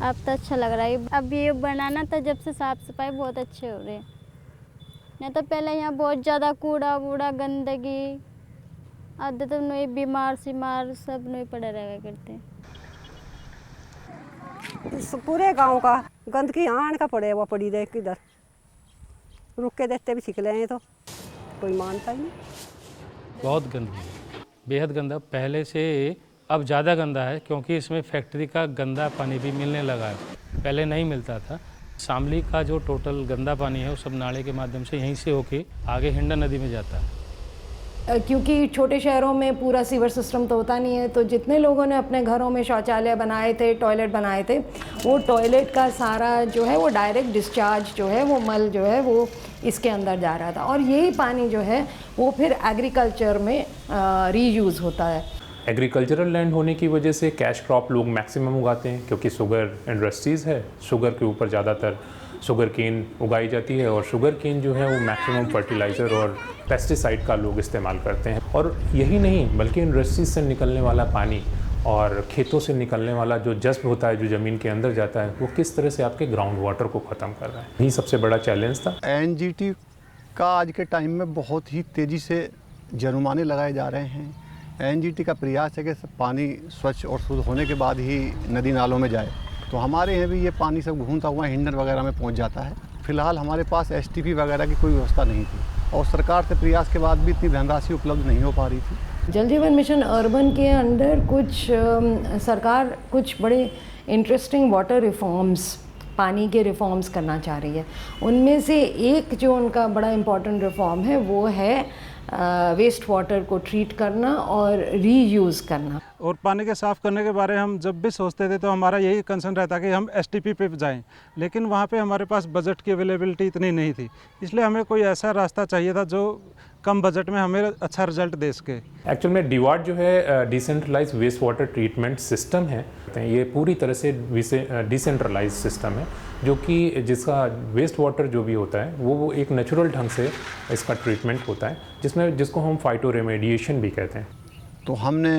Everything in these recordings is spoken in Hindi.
अब तो अच्छा लग रहा है। अब ये बनाना था जब से साफ़ सफाई बहुत अच्छे हो रहे हैं। नहीं तो पहले यहाँ बहुत ज़्यादा कूड़ा वूड़ा गंदगी, आधे तो नहीं बीमार सीमार सब नहीं पड़े रह करते। पूरे गांव का गंदगी आन का पड़े वो पड़ी रहे किधर रुक के देखते भी सीख ले तो कोई मानता ही नहीं। बहुत गंदगी, बेहद गंदा, पहले से अब ज़्यादा गंदा है क्योंकि इसमें फैक्ट्री का गंदा पानी भी मिलने लगा है, पहले नहीं मिलता था। शामली का जो टोटल गंदा पानी है वो सब नाले के माध्यम से यहीं से होके आगे हिंडा नदी में जाता है। क्योंकि छोटे शहरों में पूरा सीवर सिस्टम तो होता नहीं है, तो जितने लोगों ने अपने घरों में शौचालय बनाए थे, टॉयलेट बनाए थे, वो टॉयलेट का सारा जो है वो डायरेक्ट डिस्चार्ज जो है वो मल जो है वो इसके अंदर जा रहा था और यही पानी जो है वो फिर एग्रीकल्चर में रीयूज़ होता है। एग्रीकल्चरल लैंड होने की वजह से कैश क्रॉप लोग मैक्सिमम उगाते हैं क्योंकि शुगर इंडस्ट्रीज़ है, शुगर के ऊपर ज़्यादातर शुगर केन उगाई जाती है और शुगर केन जो है वो मैक्सिमम फर्टिलाइज़र और पेस्टिसाइड का लोग इस्तेमाल करते हैं। और यही नहीं बल्कि इंडस्ट्रीज से निकलने वाला पानी और खेतों से निकलने वाला जो जज्ब होता है जो ज़मीन के अंदर जाता है वो किस तरह से आपके ग्राउंड वाटर को ख़त्म कर रहा है, यही सबसे बड़ा चैलेंज था। एनजीटी का आज के टाइम में बहुत ही तेज़ी से जुर्माने लगाए जा रहे हैं। एनजीटी का प्रयास है कि पानी स्वच्छ और शुद्ध होने के बाद ही नदी नालों में जाए, तो हमारे यहाँ भी ये पानी सब घूमता हुआ हिंडन वगैरह में पहुँच जाता है। फिलहाल हमारे पास एसटीपी वगैरह की कोई व्यवस्था नहीं थी और सरकार से प्रयास के बाद भी इतनी धनराशि उपलब्ध नहीं हो पा रही थी। जल जीवन मिशन अर्बन के अंडर सरकार कुछ बड़े इंटरेस्टिंग वाटर रिफॉर्म्स, पानी के रिफॉर्म्स करना चाह रही है। उनमें से एक जो उनका बड़ा इम्पॉर्टेंट रिफॉर्म है वो है वेस्ट वाटर को ट्रीट करना और रीयूज़ करना। और पानी के साफ़ करने के बारे में हम जब भी सोचते थे तो हमारा यही कंसर्न रहता कि हम एसटीपी पे जाएं, लेकिन वहाँ पे हमारे पास बजट की अवेलेबिलिटी इतनी नहीं थी, इसलिए हमें कोई ऐसा रास्ता चाहिए था जो कम बजट में हमें अच्छा रिजल्ट दे सके। एक्चुअल में डीवाट जो है decentralised waste water treatment system है, ये पूरी तरह से डिसेंट्रलाइज सिस्टम है जो कि जिसका वेस्ट वाटर जो भी होता है वो एक नेचुरल ढंग से इसका ट्रीटमेंट होता है जिसको हम फाइटो रेमेडिएशन भी कहते हैं। तो हमने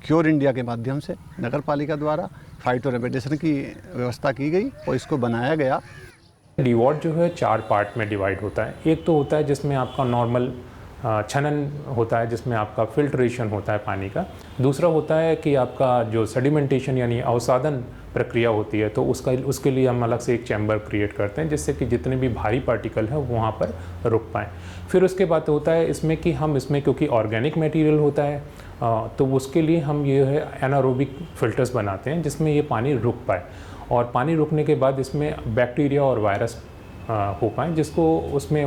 क्योर इंडिया के माध्यम से नगर पालिका द्वारा फाइटो रेमेडिएशन की व्यवस्था की गई और इसको बनाया गया। डीवाट जो है 4 पार्ट में डिवाइड होता है। एक तो होता है जिसमें आपका नॉर्मल छनन होता है जिसमें आपका फिल्ट्रेशन होता है पानी का। दूसरा होता है कि आपका जो सेडिमेंटेशन यानी अवसादन प्रक्रिया होती है तो उसके लिए हम अलग से एक चैम्बर क्रिएट करते हैं जिससे कि जितने भी भारी पार्टिकल हैं वो वहाँ पर रुक पाएँ। फिर उसके बाद होता है इसमें कि हम इसमें क्योंकि ऑर्गेनिक मटेरियल होता है तो उसके लिए हम ये है एनारोबिक फ़िल्टर्स बनाते हैं जिसमें ये पानी रुक पाए और पानी रुकने के बाद इसमें बैक्टीरिया और वायरस हो पाएँ जिसको उसमें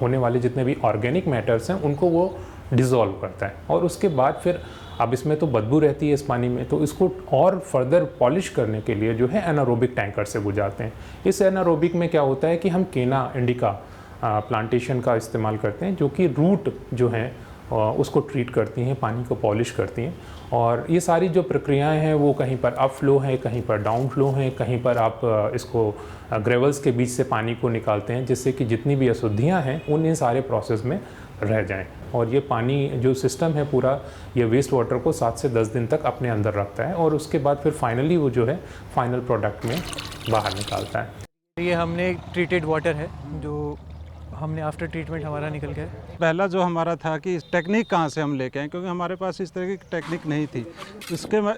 होने वाले जितने भी ऑर्गेनिक मैटर्स हैं उनको वो डिज़ोल्व करता है। और उसके बाद फिर अब इसमें तो बदबू रहती है इस पानी में, तो इसको और फर्दर पॉलिश करने के लिए जो है एनारोबिक टैंकर से गुजारते हैं। इस एनारोबिक में क्या होता है कि हम केना इंडिका प्लांटेशन का इस्तेमाल करते हैं जो कि रूट जो हैं उसको ट्रीट करती हैं, पानी को पॉलिश करती हैं। और ये सारी जो प्रक्रियाएं हैं वो कहीं पर अप फ्लो है, कहीं पर डाउन फ्लो है, कहीं पर आप इसको ग्रेवल्स के बीच से पानी को निकालते हैं जिससे कि जितनी भी अशुद्धियां हैं उन इन सारे प्रोसेस में रह जाएं। और ये पानी जो सिस्टम है पूरा ये वेस्ट वाटर को 7 से 10 दिन तक अपने अंदर रखता है और उसके बाद फिर फाइनली वो जो है फाइनल प्रोडक्ट में बाहर निकालता है। ये हमने ट्रीटेड वाटर है जो हमने आफ्टर ट्रीटमेंट हमारा निकल गया। पहला जो हमारा था कि टेक्निक कहाँ से हम लेके आए, क्योंकि हमारे पास इस तरह की टेक्निक नहीं थी।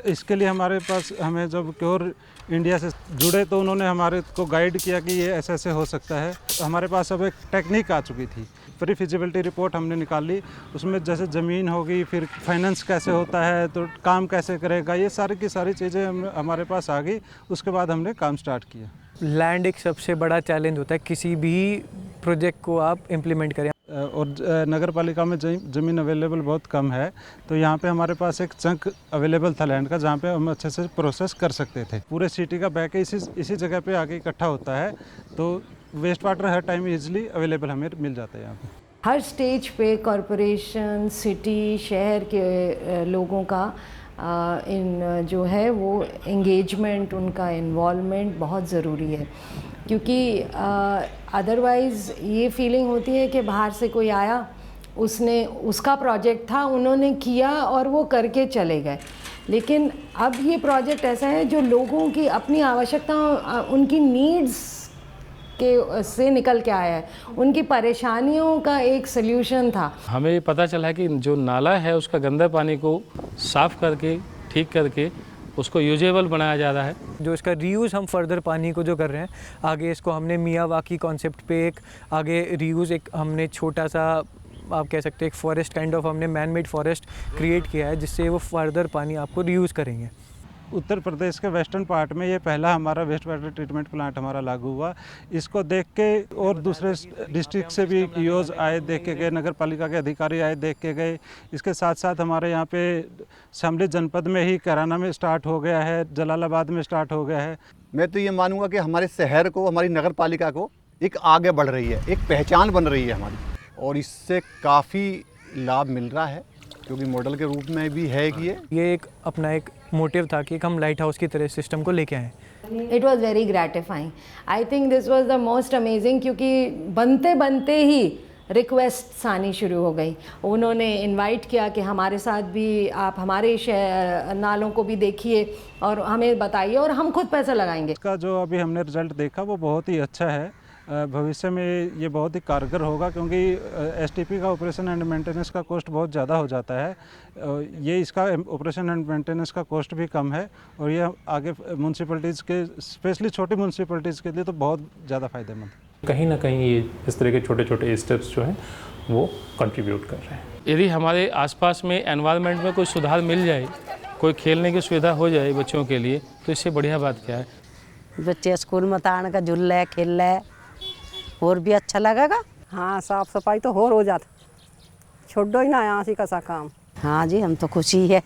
इसके लिए हमें जब क्योर इंडिया से जुड़े तो उन्होंने हमारे को गाइड किया कि ये ऐसे ऐसे हो सकता है। हमारे पास अब एक टेक्निक आ चुकी थी। प्री फिजिबिलिटी रिपोर्ट हमने निकाल ली, उसमें जैसे ज़मीन होगी, फिर फाइनेंस कैसे होता है, तो काम कैसे करेगा, ये सारी की सारी चीज़ें हमारे पास आ गई। उसके बाद हमने काम स्टार्ट किया। लैंड एक सबसे बड़ा चैलेंज होता है किसी भी प्रोजेक्ट को आप इम्प्लीमेंट करें। और नगर पालिका में ज़मीन अवेलेबल बहुत कम है, तो यहाँ पे हमारे पास एक चंक अवेलेबल था लैंड का, जहाँ पे हम अच्छे से प्रोसेस कर सकते थे। पूरे सिटी का बैक इसी जगह पे आके इकट्ठा होता है, तो वेस्ट वाटर हर टाइम ईजिली अवेलेबल हमें मिल जाता है यहाँ पे। हर स्टेज पे कॉरपोरेशन, सिटी, शहर के लोगों का इन जो है वो एंगेजमेंट, उनका इन्वॉल्वमेंट बहुत ज़रूरी है, क्योंकि अदरवाइज़ ये फीलिंग होती है कि बाहर से कोई आया, उसने उसका प्रोजेक्ट था, उन्होंने किया और वो करके चले गए। लेकिन अब ये प्रोजेक्ट ऐसा है जो लोगों की अपनी आवश्यकता, उनकी नीड्स के से निकल के आया है, उनकी परेशानियों का एक सल्यूशन था। हमें पता चला है कि जो नाला है उसका गंदा पानी को साफ़ करके, ठीक करके उसको यूजेबल बनाया जा रहा है। जो इसका रीयूज़ हम फर्दर पानी को जो कर रहे हैं, आगे इसको हमने मियावाकी कॉन्सेप्ट पे एक आगे रीयूज़ एक हमने छोटा सा, आप कह सकते हैं एक फॉरेस्ट काइंड ऑफ, हमने मैन मेड फॉरेस्ट क्रिएट किया है, जिससे वो फर्दर पानी आपको रीयूज़ करेंगे। उत्तर प्रदेश के वेस्टर्न पार्ट में ये पहला हमारा वेस्ट वाटर ट्रीटमेंट प्लांट हमारा लागू हुआ। इसको देख के और दूसरे डिस्ट्रिक्ट से भी यूज़ आए, देख के गए, नगर पालिका के अधिकारी आए, देख के गए। इसके साथ साथ हमारे यहाँ पे शामली जनपद में ही कैराना में स्टार्ट हो गया है, जलालाबाद में स्टार्ट हो गया है। मैं तो ये मानूंगा कि हमारे शहर को, हमारी नगर पालिका को एक आगे बढ़ रही है, एक पहचान बन रही है हमारी, और इससे काफ़ी लाभ मिल रहा है, क्योंकि मॉडल के रूप में भी है कि ये एक अपना एक मोटिव था कि हम लाइट हाउस की तरह सिस्टम को लेके आएँ। It was very gratifying. I think this was the most amazing, क्योंकि बनते बनते ही रिक्वेस्ट्स आनी शुरू हो गई। उन्होंने इनवाइट किया कि हमारे साथ भी आप हमारे नालों को भी देखिए और हमें बताइए और हम खुद पैसा लगाएंगे। इसका जो अभी हमने रिजल्ट देखा वो बहुत ही अच्छा है। भविष्य में ये बहुत ही कारगर होगा, क्योंकि एसटीपी का ऑपरेशन एंड मेंटेनेंस का कॉस्ट बहुत ज़्यादा हो जाता है। ये इसका ऑपरेशन एंड मेंटेनेंस का कॉस्ट भी कम है, और ये आगे म्यूनसिपैलिटीज़ के, स्पेशली छोटी म्यूनसिपैलिटीज़ के लिए तो बहुत ज़्यादा फ़ायदेमंद है। कहीं ना कहीं ये इस तरह के छोटे छोटे स्टेप्स जो हैं वो कंट्रीब्यूट कर रहे हैं। यदि हमारे आसपास में एनवायरनमेंट में कोई सुधार मिल जाए, कोई खेलने की सुविधा हो जाए बच्चों के लिए, तो इससे बढ़िया बात क्या है। बच्चे स्कूल में तान का झूल खेल रहे, और भी अच्छा लगेगा। हाँ, साफ सफाई तो हो जाता, छोड़ो ही ना यहाँ से कसा काम। हाँ जी, हम तो खुशी है।